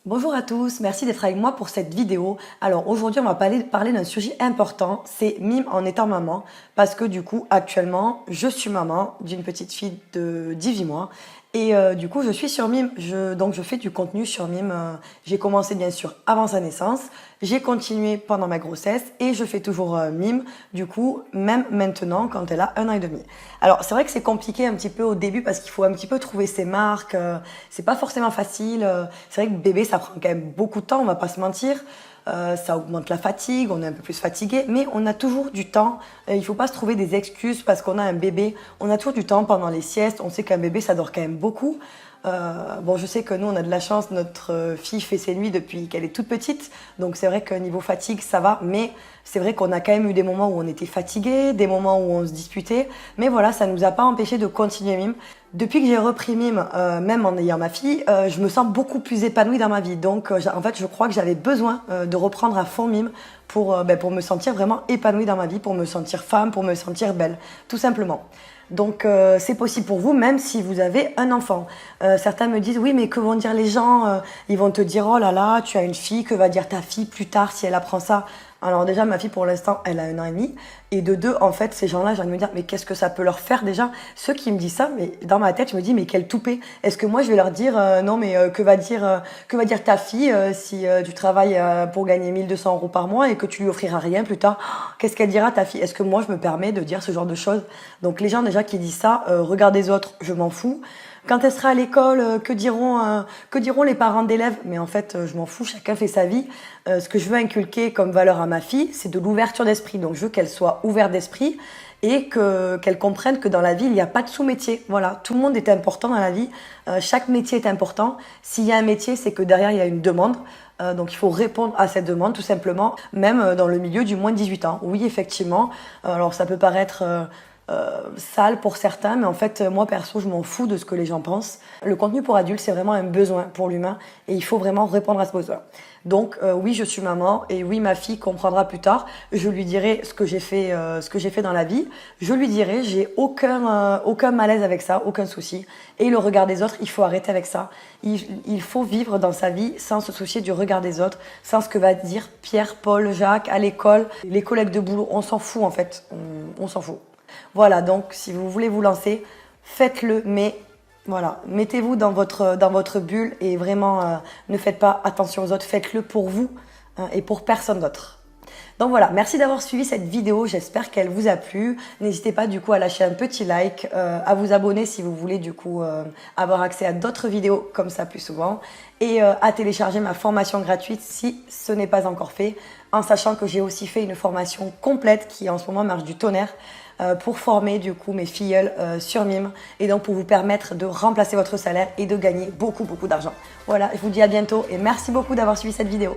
Bonjour à tous, merci d'être avec moi pour cette vidéo. Alors aujourd'hui on va parler d'un sujet important, c'est mime en étant maman, parce que du coup actuellement je suis maman d'une petite fille de 18 mois et du coup je suis sur mime, donc je fais du contenu sur mime. J'ai commencé bien sûr avant sa naissance, j'ai continué pendant ma grossesse et je fais toujours mime du coup même maintenant quand elle a 1 an et demi. Alors c'est vrai que c'est compliqué un petit peu au début parce qu'il faut un petit peu trouver ses marques, c'est pas forcément facile. C'est vrai que bébé ça prend quand même beaucoup de temps, on va pas se mentir. Ça augmente la fatigue, on est un peu plus fatigué, mais on a toujours du temps. Il faut pas se trouver des excuses parce qu'on a un bébé. On a toujours du temps pendant les siestes. On sait qu'un bébé, ça dort quand même beaucoup. Bon, je sais que nous, on a de la chance. Notre fille fait ses nuits depuis qu'elle est toute petite. Donc, c'est vrai que niveau fatigue, ça va. Mais c'est vrai qu'on a quand même eu des moments où on était fatigué, des moments où on se disputait. Mais voilà, ça nous a pas empêché de continuer mime. Depuis que j'ai repris mime, même en ayant ma fille, je me sens beaucoup plus épanouie dans ma vie. Donc, en fait, je crois que j'avais besoin de reprendre à fond mime pour me sentir vraiment épanouie dans ma vie, pour me sentir femme, pour me sentir belle, tout simplement. Donc, c'est possible pour vous, même si vous avez un enfant. Certains me disent, oui, mais que vont dire les gens? Ils vont te dire, oh là là, tu as une fille, que va dire ta fille plus tard si elle apprend ça? Alors déjà, ma fille, pour l'instant, elle a 1 an et demi. Et de deux, en fait, ces gens-là, j'ai envie de me dire, mais qu'est-ce que ça peut leur faire déjà? Ceux qui me disent ça, mais dans ma tête, je me dis, mais quel toupet. Est-ce que moi, je vais leur dire, non, mais que va dire ta fille si tu travailles pour gagner 1 200 € par mois et que tu lui offriras rien plus tard? Qu'est-ce qu'elle dira ta fille? Est-ce que moi, je me permets de dire ce genre de choses? Donc les gens déjà qui disent ça, regardez les autres, je m'en fous. Quand elle sera à l'école, que diront les parents d'élèves? Mais en fait, je m'en fous, chacun fait sa vie. Ce que je veux inculquer comme valeur à ma fille, c'est de l'ouverture d'esprit. Donc je veux qu'elle soit ouverte d'esprit et qu'elle comprenne que dans la vie, il n'y a pas de sous-métier. Voilà, tout le monde est important dans la vie. Chaque métier est important. S'il y a un métier, c'est que derrière, il y a une demande. Donc il faut répondre à cette demande tout simplement, même dans le milieu du moins de 18 ans. Oui, effectivement. Alors ça peut paraître sale pour certains, mais en fait, moi perso, je m'en fous de ce que les gens pensent. Le contenu pour adultes, c'est vraiment un besoin pour l'humain et il faut vraiment répondre à ce besoin. Donc oui, je suis maman et oui, ma fille comprendra plus tard. Je lui dirai ce que j'ai fait dans la vie. Je lui dirai, j'ai aucun malaise avec ça, aucun souci. Et le regard des autres, il faut arrêter avec ça. Il faut vivre dans sa vie sans se soucier du regard des autres, sans ce que va dire Pierre, Paul, Jacques à l'école, les collègues de boulot. On s'en fout en fait, on s'en fout. Voilà, donc si vous voulez vous lancer, faites-le, mais voilà, mettez-vous dans votre bulle et vraiment ne faites pas attention aux autres, faites-le pour vous et pour personne d'autre. Donc voilà, merci d'avoir suivi cette vidéo, j'espère qu'elle vous a plu. N'hésitez pas du coup à lâcher un petit like, à vous abonner si vous voulez du coup avoir accès à d'autres vidéos comme ça plus souvent et à télécharger ma formation gratuite si ce n'est pas encore fait, en sachant que j'ai aussi fait une formation complète qui en ce moment marche du tonnerre pour former du coup mes filleuls sur mime et donc pour vous permettre de remplacer votre salaire et de gagner beaucoup d'argent. Voilà, je vous dis à bientôt et merci beaucoup d'avoir suivi cette vidéo.